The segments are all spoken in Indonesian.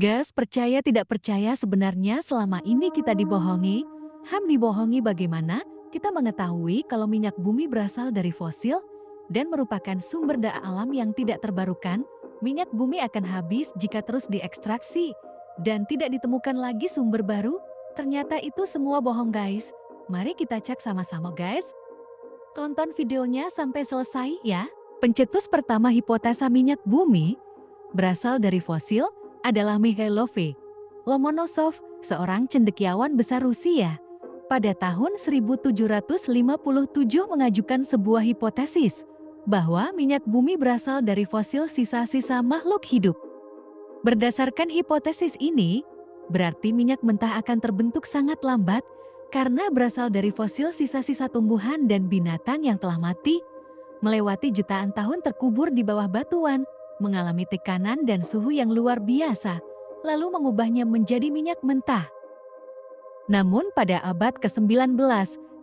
Gas, percaya tidak percaya, sebenarnya selama ini kita dibohongi. Dibohongi bagaimana? Kita mengetahui kalau minyak bumi berasal dari fosil dan merupakan sumber daya alam yang tidak terbarukan. Minyak bumi akan habis jika terus diekstraksi dan tidak ditemukan lagi sumber baru. Ternyata itu semua bohong, guys. Mari kita cek sama-sama, guys. Tonton videonya sampai selesai ya. Pencetus pertama hipotesa minyak bumi berasal dari fosil adalah Mikhail Lomonosov, seorang cendekiawan besar Rusia. Pada tahun 1757 mengajukan sebuah hipotesis bahwa minyak bumi berasal dari fosil sisa-sisa makhluk hidup. Berdasarkan hipotesis ini, berarti minyak mentah akan terbentuk sangat lambat karena berasal dari fosil sisa-sisa tumbuhan dan binatang yang telah mati, melewati jutaan tahun terkubur di bawah batuan, mengalami tekanan dan suhu yang luar biasa, lalu mengubahnya menjadi minyak mentah. Namun pada abad ke-19,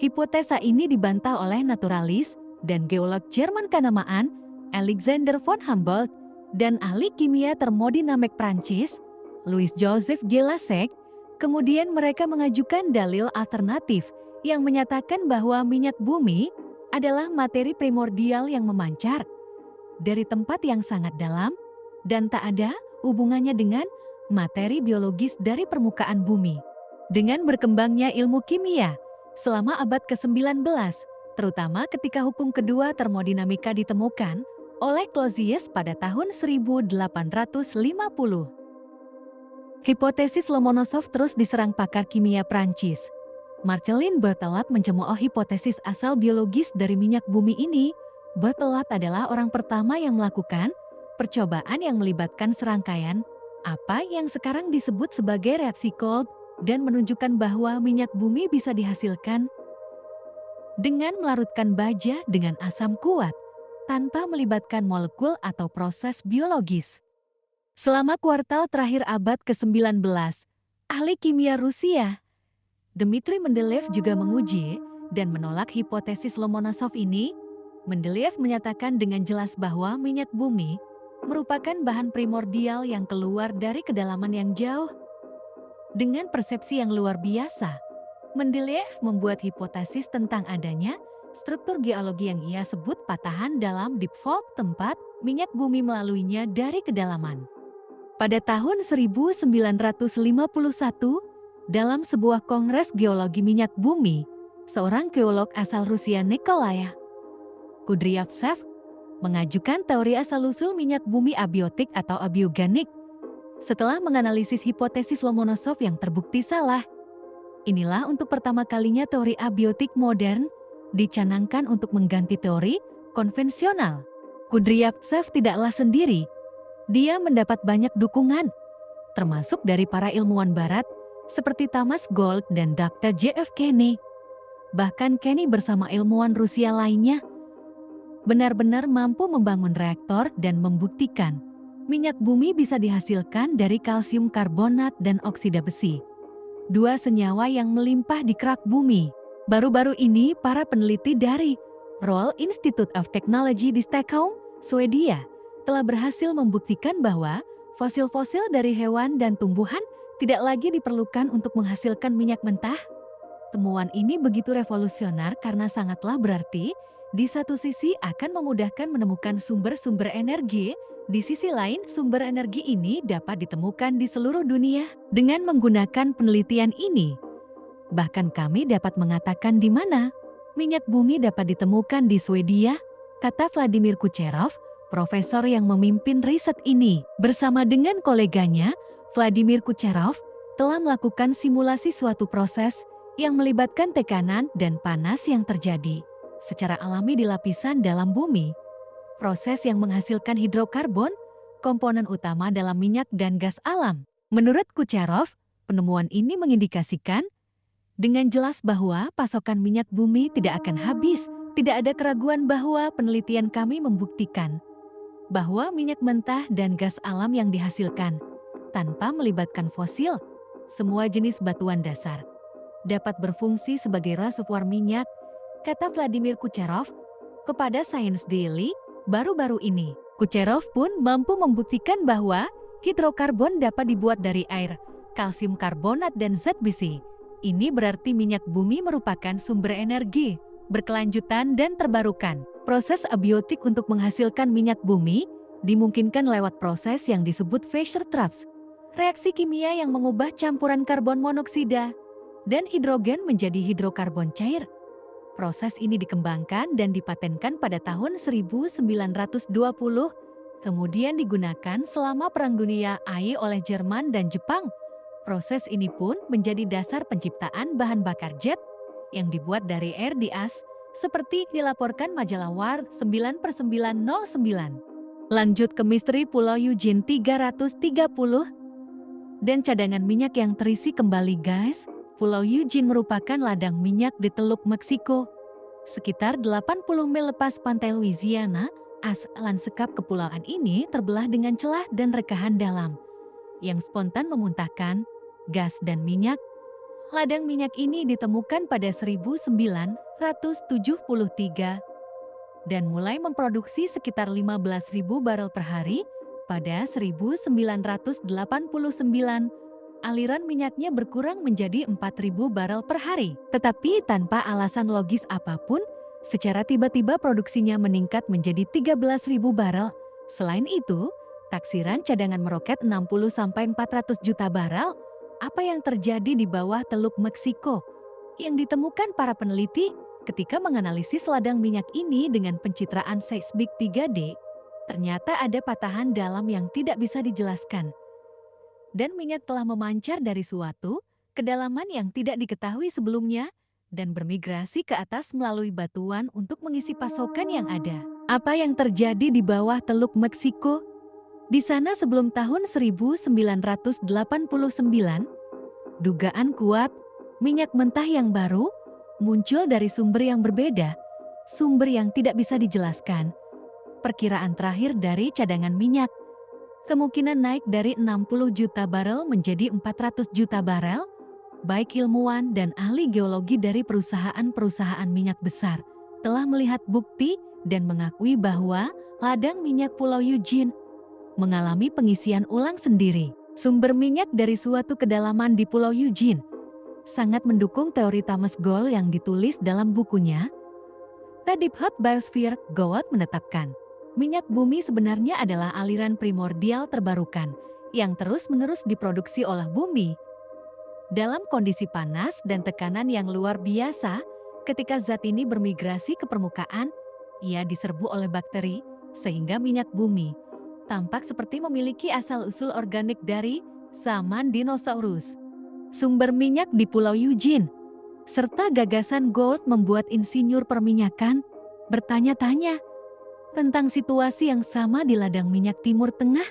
hipotesa ini dibantah oleh naturalis dan geolog Jerman kenamaan Alexander von Humboldt dan ahli kimia termodinamik Prancis, Louis-Joseph Lassalle. Kemudian mereka mengajukan dalil alternatif yang menyatakan bahwa minyak bumi adalah materi primordial yang memancar dari tempat yang sangat dalam dan tak ada hubungannya dengan materi biologis dari permukaan bumi. Dengan berkembangnya ilmu kimia selama abad ke-19, terutama ketika hukum kedua termodinamika ditemukan oleh Clausius pada tahun 1850. Hipotesis Lomonosov terus diserang pakar kimia Prancis. Marcellin Berthelot mencemooh hipotesis asal biologis dari minyak bumi ini. Berthelot adalah orang pertama yang melakukan percobaan yang melibatkan serangkaian apa yang sekarang disebut sebagai reaksi Kolbe dan menunjukkan bahwa minyak bumi bisa dihasilkan dengan melarutkan baja dengan asam kuat tanpa melibatkan molekul atau proses biologis. Selama kuartal terakhir abad ke-19, ahli kimia Rusia Dmitry Mendeleev juga menguji dan menolak hipotesis Lomonosov ini. Mendeleev menyatakan dengan jelas bahwa minyak bumi merupakan bahan primordial yang keluar dari kedalaman yang jauh. Dengan persepsi yang luar biasa, Mendeleev membuat hipotesis tentang adanya struktur geologi yang ia sebut patahan dalam deep fault, tempat minyak bumi melaluinya dari kedalaman. Pada tahun 1951, dalam sebuah kongres geologi minyak bumi, seorang geolog asal Rusia Nikolai Kudryavtsev mengajukan teori asal-usul minyak bumi abiotik atau abioganik. Setelah menganalisis hipotesis Lomonosov yang terbukti salah, inilah untuk pertama kalinya teori abiotik modern dicanangkan untuk mengganti teori konvensional. Kudryavtsev tidaklah sendiri. Dia mendapat banyak dukungan, termasuk dari para ilmuwan barat seperti Thomas Gold dan Dr. J.F. Kenney. Bahkan Kenney bersama ilmuwan Rusia lainnya benar-benar mampu membangun reaktor dan membuktikan minyak bumi bisa dihasilkan dari kalsium karbonat dan oksida besi, dua senyawa yang melimpah di kerak bumi. Baru-baru ini para peneliti dari Royal Institute of Technology di Stockholm, Swedia, telah berhasil membuktikan bahwa fosil-fosil dari hewan dan tumbuhan tidak lagi diperlukan untuk menghasilkan minyak mentah. Temuan ini begitu revolusioner karena sangatlah berarti. Di satu sisi akan memudahkan menemukan sumber-sumber energi, di sisi lain sumber energi ini dapat ditemukan di seluruh dunia dengan menggunakan penelitian ini. Bahkan kami dapat mengatakan di mana minyak bumi dapat ditemukan di Swedia, kata Vladimir Kucherov, profesor yang memimpin riset ini. Bersama dengan koleganya, Vladimir Kucherov telah melakukan simulasi suatu proses yang melibatkan tekanan dan panas yang terjadi secara alami di lapisan dalam bumi. Proses yang menghasilkan hidrokarbon, komponen utama dalam minyak dan gas alam. Menurut Kucherov, penemuan ini mengindikasikan dengan jelas bahwa pasokan minyak bumi tidak akan habis. Tidak ada keraguan bahwa penelitian kami membuktikan bahwa minyak mentah dan gas alam yang dihasilkan tanpa melibatkan fosil, semua jenis batuan dasar, dapat berfungsi sebagai reservoir minyak, kata Vladimir Kucherov kepada Science Daily baru-baru ini. Kucherov pun mampu membuktikan bahwa Hidrokarbon dapat dibuat dari air, kalsium karbonat dan zat besi. Ini berarti minyak bumi merupakan sumber energi, berkelanjutan dan terbarukan. Proses abiotik untuk menghasilkan minyak bumi dimungkinkan lewat proses yang disebut Fischer-Tropsch. Reaksi kimia yang mengubah campuran karbon monoksida dan hidrogen menjadi hidrokarbon cair. Proses ini dikembangkan dan dipatenkan pada tahun 1920, kemudian digunakan selama Perang Dunia II oleh Jerman dan Jepang. Proses ini pun menjadi dasar penciptaan bahan bakar jet yang dibuat dari air di as, seperti dilaporkan majalah War 9/909. Lanjut ke misteri Pulau Eugene 330 dan cadangan minyak yang terisi kembali guys. Pulau Eugene merupakan ladang minyak di Teluk Meksiko. Sekitar 80 mil lepas pantai Louisiana, lanskap kepulauan ini terbelah dengan celah dan rekahan dalam yang spontan memuntahkan gas dan minyak. Ladang minyak ini ditemukan pada 1973 dan mulai memproduksi sekitar 15.000 barel per hari. Pada 1989, aliran minyaknya berkurang menjadi 4.000 barel per hari. Tetapi tanpa alasan logis apapun, secara tiba-tiba produksinya meningkat menjadi 13.000 barel. Selain itu, taksiran cadangan meroket 60-400 juta barel. Apa yang terjadi di bawah Teluk Meksiko? Yang ditemukan para peneliti ketika menganalisis ladang minyak ini dengan pencitraan seismik 3D, ternyata ada patahan dalam yang tidak bisa dijelaskan. Dan minyak telah memancar dari suatu kedalaman yang tidak diketahui sebelumnya dan bermigrasi ke atas melalui batuan untuk mengisi pasokan yang ada. Apa yang terjadi di bawah Teluk Meksiko? Di sana sebelum tahun 1989, dugaan kuat minyak mentah yang baru muncul dari sumber yang berbeda, sumber yang tidak bisa dijelaskan. Perkiraan terakhir dari cadangan minyak, kemungkinan naik dari 60 juta barel menjadi 400 juta barel. Baik ilmuwan dan ahli geologi dari perusahaan-perusahaan minyak besar telah melihat bukti dan mengakui bahwa ladang minyak Pulau Eugene mengalami pengisian ulang sendiri. Sumber minyak dari suatu kedalaman di Pulau Eugene sangat mendukung teori Thomas Gold yang ditulis dalam bukunya The Deep Hot Biosphere. Gold menetapkan minyak bumi sebenarnya adalah aliran primordial terbarukan yang terus-menerus diproduksi oleh bumi. Dalam kondisi panas dan tekanan yang luar biasa, ketika zat ini bermigrasi ke permukaan, ia diserbu oleh bakteri, sehingga minyak bumi tampak seperti memiliki asal-usul organik dari zaman dinosaurus. Sumber minyak di Pulau Eugene, serta gagasan Gold membuat insinyur perminyakan bertanya-tanya tentang situasi yang sama di ladang minyak Timur Tengah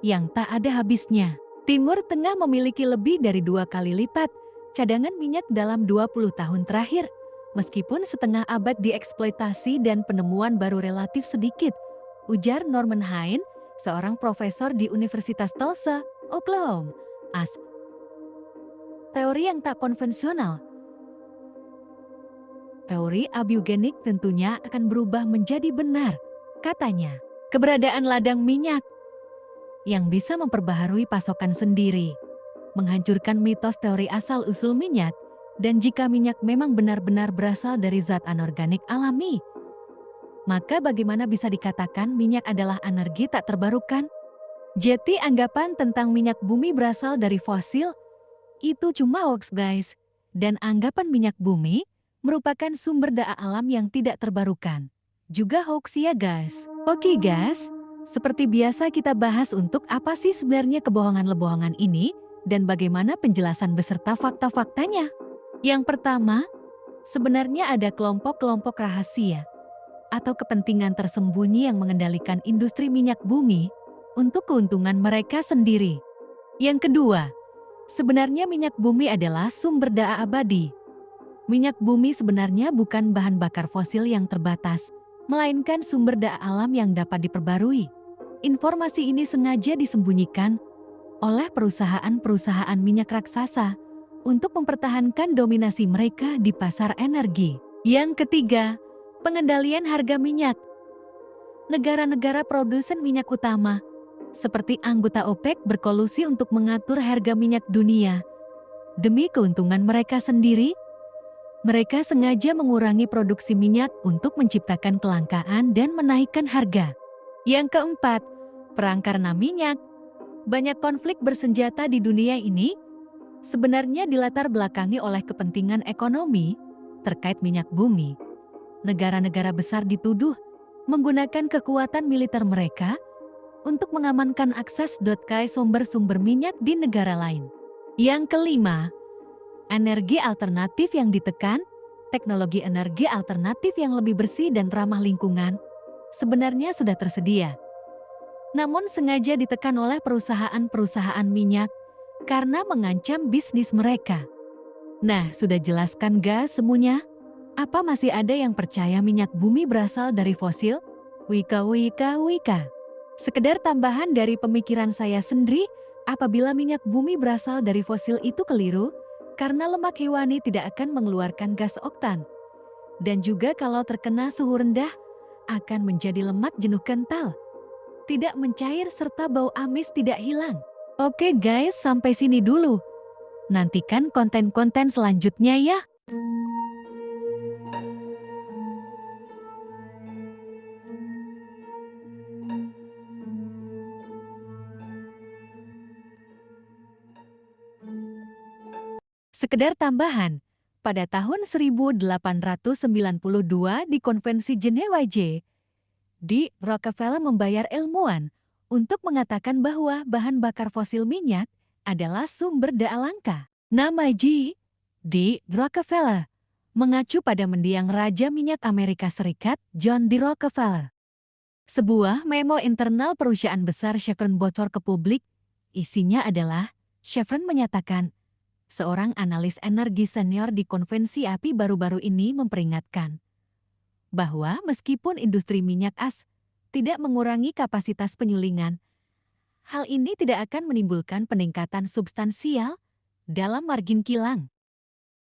yang tak ada habisnya. Timur Tengah memiliki lebih dari 2 kali lipat cadangan minyak dalam 20 tahun terakhir, meskipun setengah abad dieksploitasi dan penemuan baru relatif sedikit, ujar Norman Hine, seorang profesor di Universitas Tulsa, Oklahoma. Teori yang tak konvensional. Teori abiogenik tentunya akan berubah menjadi benar. Katanya, keberadaan ladang minyak yang bisa memperbaharui pasokan sendiri, menghancurkan mitos teori asal-usul minyak, dan jika minyak memang benar-benar berasal dari zat anorganik alami, maka bagaimana bisa dikatakan minyak adalah energi tak terbarukan? Jadi anggapan tentang minyak bumi berasal dari fosil, itu cuma hoax guys, dan anggapan minyak bumi merupakan sumber daya alam yang tidak terbarukan juga hoax ya guys. Oke guys, seperti biasa kita bahas untuk apa sih sebenarnya kebohongan-lebohongan ini dan bagaimana penjelasan beserta fakta-faktanya. Yang pertama, sebenarnya ada kelompok-kelompok rahasia atau kepentingan tersembunyi yang mengendalikan industri minyak bumi untuk keuntungan mereka sendiri. Yang kedua, sebenarnya minyak bumi adalah sumber daya abadi. Minyak bumi sebenarnya bukan bahan bakar fosil yang terbatas, melainkan sumber daya alam yang dapat diperbarui. Informasi ini sengaja disembunyikan oleh perusahaan-perusahaan minyak raksasa untuk mempertahankan dominasi mereka di pasar energi. Yang ketiga, pengendalian harga minyak. Negara-negara produsen minyak utama seperti anggota OPEC berkolusi untuk mengatur harga minyak dunia. Demi keuntungan mereka sendiri, mereka sengaja mengurangi produksi minyak untuk menciptakan kelangkaan dan menaikkan harga. Yang keempat, perang karena minyak. Banyak konflik bersenjata di dunia ini sebenarnya dilatar belakangi oleh kepentingan ekonomi terkait minyak bumi. Negara-negara besar dituduh menggunakan kekuatan militer mereka untuk mengamankan akses ke sumber-sumber minyak di negara lain. Yang kelima, energi alternatif yang ditekan. Teknologi energi alternatif yang lebih bersih dan ramah lingkungan sebenarnya sudah tersedia. Namun sengaja ditekan oleh perusahaan-perusahaan minyak karena mengancam bisnis mereka. Nah, sudah jelaskan gak semuanya? Apa masih ada yang percaya minyak bumi berasal dari fosil? Wika. Sekedar tambahan dari pemikiran saya sendiri, apabila minyak bumi berasal dari fosil itu keliru, karena lemak hewani tidak akan mengeluarkan gas oktan. Dan juga kalau terkena suhu rendah, akan menjadi lemak jenuh kental. Tidak mencair serta bau amis tidak hilang. Oke guys, sampai sini dulu. Nantikan konten-konten selanjutnya ya. Sekedar tambahan, pada tahun 1892 di Konvensi Jenewa di Rockefeller membayar ilmuwan untuk mengatakan bahwa bahan bakar fosil minyak adalah sumber daya langka. Nama di Rockefeller mengacu pada mendiang Raja Minyak Amerika Serikat John D. Rockefeller. Sebuah memo internal perusahaan besar Chevron bocor ke publik. Isinya adalah Chevron menyatakan seorang analis energi senior di konvensi API baru-baru ini memperingatkan bahwa meskipun industri minyak tidak mengurangi kapasitas penyulingan, hal ini tidak akan menimbulkan peningkatan substansial dalam margin kilang.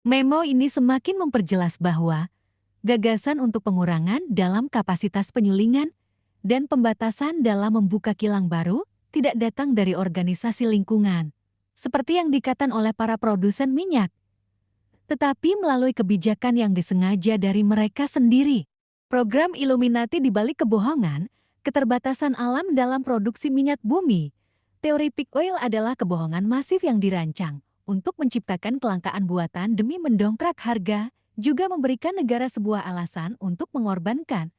Memo ini semakin memperjelas bahwa gagasan untuk pengurangan dalam kapasitas penyulingan dan pembatasan dalam membuka kilang baru tidak datang dari organisasi lingkungan, seperti yang dikatakan oleh para produsen minyak, tetapi melalui kebijakan yang disengaja dari mereka sendiri. Program Illuminati di balik kebohongan, keterbatasan alam dalam produksi minyak bumi. Teori peak oil adalah kebohongan masif yang dirancang untuk menciptakan kelangkaan buatan demi mendongkrak harga, juga memberikan negara sebuah alasan untuk mengorbankan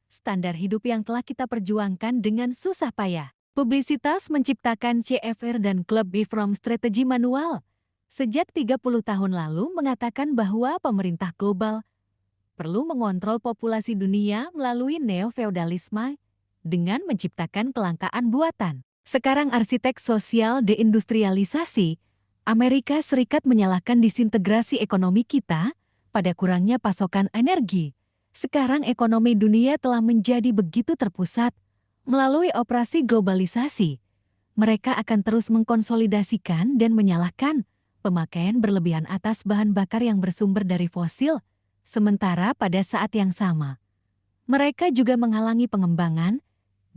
standar hidup yang telah kita perjuangkan dengan susah payah. Publisitas menciptakan CFR dan Club B from Strategy Manual sejak 30 tahun lalu mengatakan bahwa pemerintah global perlu mengontrol populasi dunia melalui neo-feodalisme dengan menciptakan kelangkaan buatan. Sekarang arsitek sosial deindustrialisasi, Amerika Serikat menyalahkan disintegrasi ekonomi kita pada kurangnya pasokan energi. Sekarang ekonomi dunia telah menjadi begitu terpusat melalui operasi globalisasi. Mereka akan terus mengkonsolidasikan dan menyalahkan pemakaian berlebihan atas bahan bakar yang bersumber dari fosil. Sementara pada saat yang sama, mereka juga menghalangi pengembangan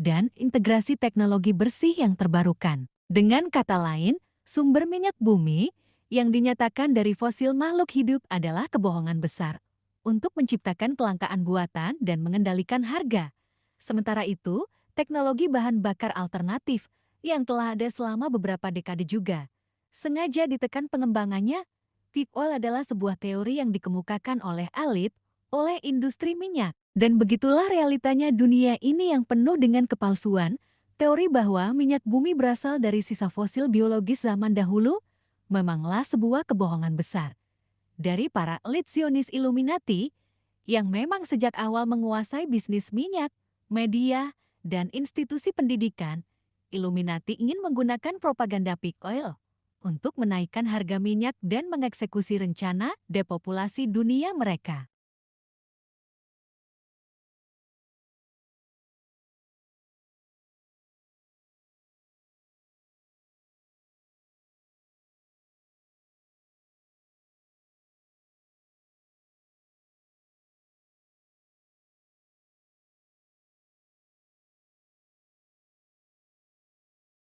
dan integrasi teknologi bersih yang terbarukan. Dengan kata lain, sumber minyak bumi yang dinyatakan dari fosil makhluk hidup adalah kebohongan besar untuk menciptakan kelangkaan buatan dan mengendalikan harga. Sementara itu, teknologi bahan bakar alternatif yang telah ada selama beberapa dekade juga sengaja ditekan pengembangannya. Peak oil adalah sebuah teori yang dikemukakan oleh elit, oleh industri minyak. Dan begitulah realitanya dunia ini yang penuh dengan kepalsuan. Teori bahwa minyak bumi berasal dari sisa fosil biologis zaman dahulu memanglah sebuah kebohongan besar dari para elit Zionis Illuminati yang memang sejak awal menguasai bisnis minyak, media, dan institusi pendidikan. Illuminati ingin menggunakan propaganda peak oil untuk menaikkan harga minyak dan mengeksekusi rencana depopulasi dunia mereka.